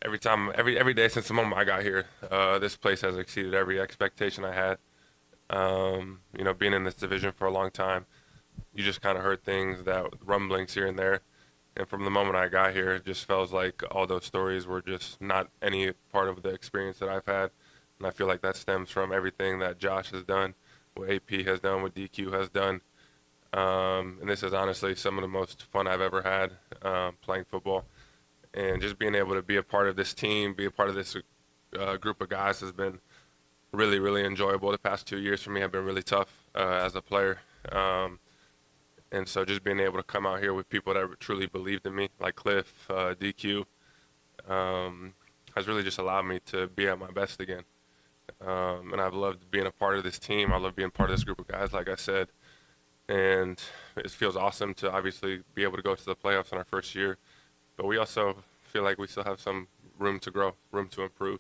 every day since the moment I got here, this place has exceeded every expectation I had. Being in this division for a long time, you just kind of heard things that rumblings here and there. And from the moment I got here, it just feels like all those stories were just not any part of the experience that I've had. And I feel like that stems from everything that Josh has done, what AP has done, what DQ has done. And this is honestly some of the most fun I've ever had playing football. And just being able to be a part of this team, be a part of this group of guys has been really, really enjoyable. The past 2 years for me have been really tough as a player. And so just being able to come out here with people that truly believed in me, like Cliff, DQ, has really just allowed me to be at my best again. And I've loved being a part of this team. I love being part of this group of guys, like I said. And it feels awesome to obviously be able to go to the playoffs in our first year. But we also feel like we still have some room to grow, room to improve.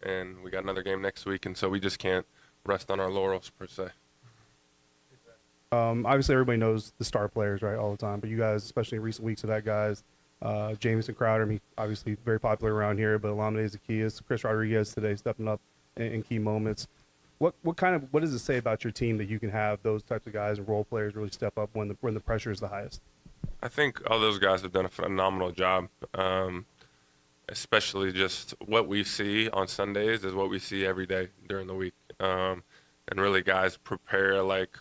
And we got another game next week, and so we just can't rest on our laurels, per se. Obviously, everybody knows the star players, right, all the time. But you guys, especially in recent weeks, have had guys, Jamison Crowder, obviously very popular around here, but Olamide Zaccheaus, Chris Rodriguez today stepping up in key moments. What does it say about your team that you can have those types of guys and role players really step up when the pressure is the highest? I think all those guys have done a phenomenal job, especially just what we see on Sundays is what we see every day during the week. And really, guys prepare like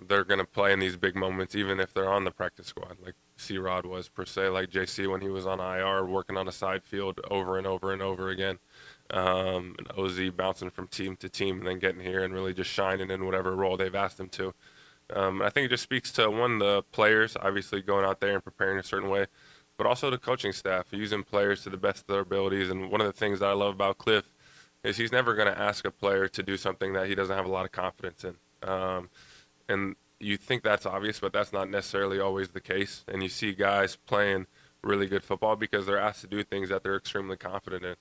they're going to play in these big moments, even if they're on the practice squad, like C-Rod was, per se, like JC when he was on IR, working on a side field over and over and over again. And OZ bouncing from team to team and then getting here and really just shining in whatever role they've asked him to. I think it just speaks to, one, the players obviously going out there and preparing a certain way, but also the coaching staff using players to the best of their abilities. And one of the things that I love about Cliff is he's never going to ask a player to do something that he doesn't have a lot of confidence in. And you think that's obvious, but that's not necessarily always the case. And you see guys playing really good football because they're asked to do things that they're extremely confident in.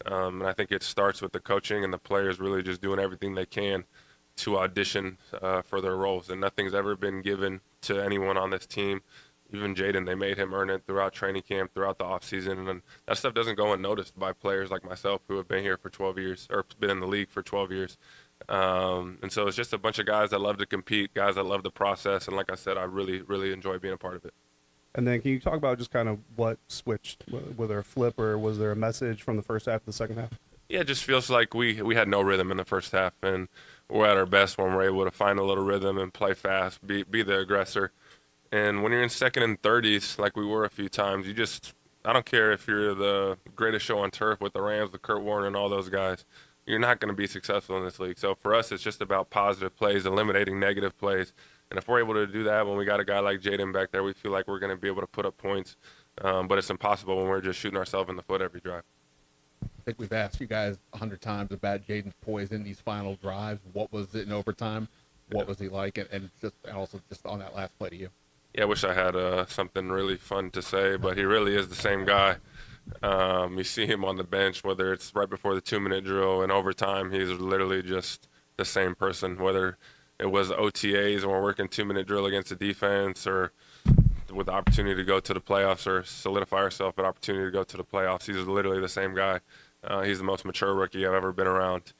And I think it starts with the coaching and the players really just doing everything they can to audition for their roles. And nothing's ever been given to anyone on this team. Even Jaden, they made him earn it throughout training camp, throughout the offseason. And that stuff doesn't go unnoticed by players like myself who have been here for 12 years or been in the league for 12 years. And so it's just a bunch of guys that love to compete, guys that love the process. And like I said, I really, really enjoy being a part of it. And then can you talk about just kind of what switched? Was there a flip or was there a message from the first half to the second half? Yeah, it just feels like we had no rhythm in the first half. And we're at our best when we're able to find a little rhythm and play fast, be the aggressor. And when you're in second and 30s, like we were a few times, I don't care if you're the greatest show on turf with the Rams, the Kurt Warner, and all those guys. You're not going to be successful in this league. So for us, it's just about positive plays, eliminating negative plays. And if we're able to do that when we got a guy like Jaden back there, we feel like we're going to be able to put up points. But it's impossible when we're just shooting ourselves in the foot every drive. I think we've asked you guys 100 times about Jaden's poise in these final drives. What was it in overtime? What was he like? And also on that last play to you. Yeah, I wish I had something really fun to say, but he really is the same guy. You see him on the bench, whether it's right before the 2-minute drill and overtime, he's literally just the same person, whether it was OTAs and we're working 2-minute drill against the defense or with the opportunity to go to the playoffs or solidify ourselves an opportunity to go to the playoffs. He's literally the same guy. He's the most mature rookie I've ever been around.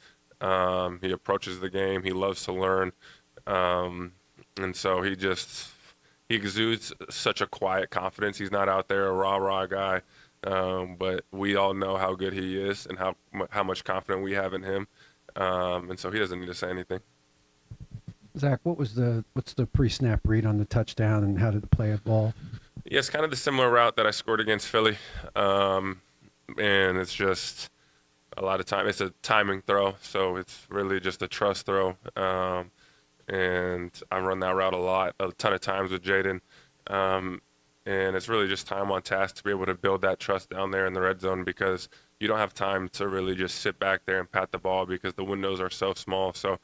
He approaches the game. He loves to learn. And so he exudes such a quiet confidence. He's not out there a rah-rah guy. But we all know how good he is and how much confidence we have in him. And so he doesn't need to say anything. Zach, what's the pre-snap read on the touchdown and how did the play evolve? Yeah, it's kind of the similar route that I scored against Philly. And it's just a lot of time. It's a timing throw, so it's really just a trust throw. And I run that route a ton of times with Jaden. And it's really just time on task to be able to build that trust down there in the red zone because you don't have time to really just sit back there and pat the ball because the windows are so small. So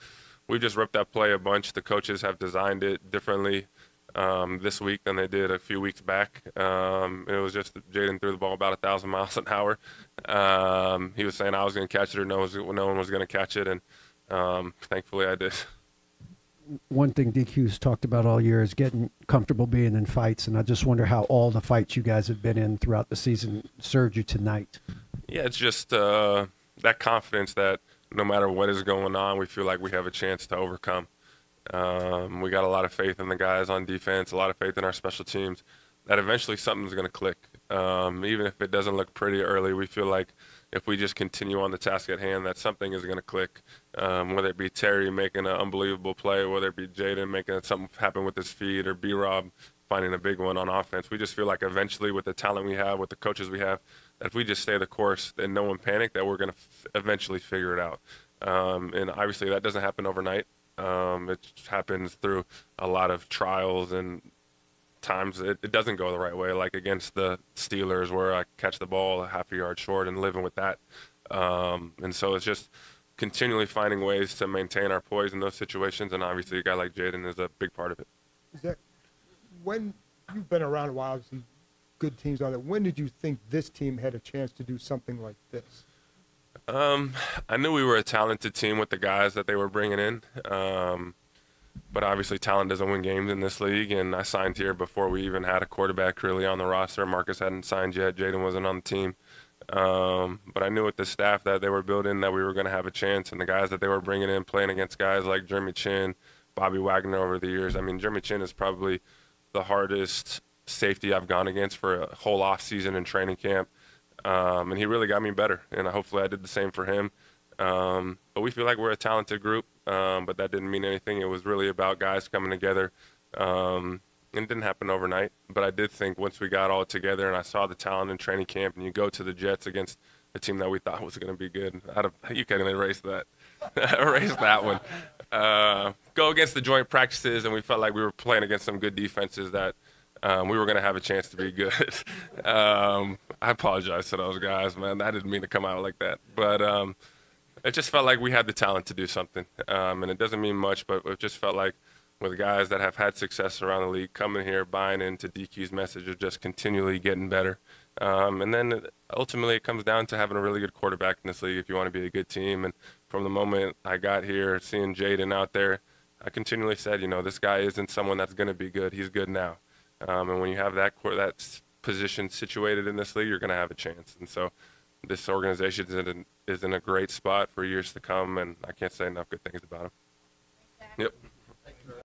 we just ripped that play a bunch. The coaches have designed it differently this week than they did a few weeks back. It was just Jaden threw the ball about 1,000 miles an hour. He was saying I was going to catch it or no one was going to catch it, and thankfully I did. one thing DQ's talked about all year is getting comfortable being in fights, and I just wonder how all the fights you guys have been in throughout the season served you tonight. Yeah, it's just that confidence that no matter what is going on, we feel like we have a chance to overcome. We got a lot of faith in the guys on defense, a lot of faith in our special teams, that eventually something's going to click. Even if it doesn't look pretty early, we feel like if we just continue on the task at hand, that something is going to click. Whether it be Terry making an unbelievable play, whether it be Jaden making something happen with his feet, or B-Rob finding a big one on offense. We just feel like eventually with the talent we have, with the coaches we have, that if we just stay the course and no one panic, that we're going to eventually figure it out. And obviously that doesn't happen overnight. It happens through a lot of trials, and times it doesn't go the right way, like against the Steelers where I catch the ball a half a yard short and living with that. And so it's just continually finding ways to maintain our poise in those situations, and obviously a guy like Jaden is a big part of it. Zach, when you've been around a while, obviously good teams are there, when did you think this team had a chance to do something like this? I knew we were a talented team with the guys that they were bringing in. But obviously talent doesn't win games in this league, and I signed here before we even had a quarterback really on the roster. Marcus hadn't signed yet. Jaden wasn't on the team. But I knew with the staff that they were building that we were going to have a chance, and the guys that they were bringing in, playing against guys like Jeremy Chin, Bobby Wagner over the years. I mean, Jeremy Chin is probably the hardest safety I've gone against for a whole off season in training camp. And he really got me better, and hopefully I did the same for him. But we feel like we're a talented group, but that didn't mean anything. It was really about guys coming together, and it didn't happen overnight. But I did think once we got all together and I saw the talent in training camp, and you go to the Jets against a team that we thought was going to be good, you can erase that. Erase that one. Go against the joint practices, and we felt like we were playing against some good defenses that we were going to have a chance to be good. I apologize to those guys, man. I didn't mean to come out like that. But it just felt like we had the talent to do something. And it doesn't mean much, but it just felt like with guys that have had success around the league, coming here, buying into DQ's message of just continually getting better. And then ultimately it comes down to having a really good quarterback in this league if you want to be a good team. And from the moment I got here, seeing Jaden out there, I continually said, this guy isn't someone that's going to be good. He's good now. And when you have that position situated in this league, you're going to have a chance. And so this organization is in a great spot for years to come, and I can't say enough good things about him. Yep.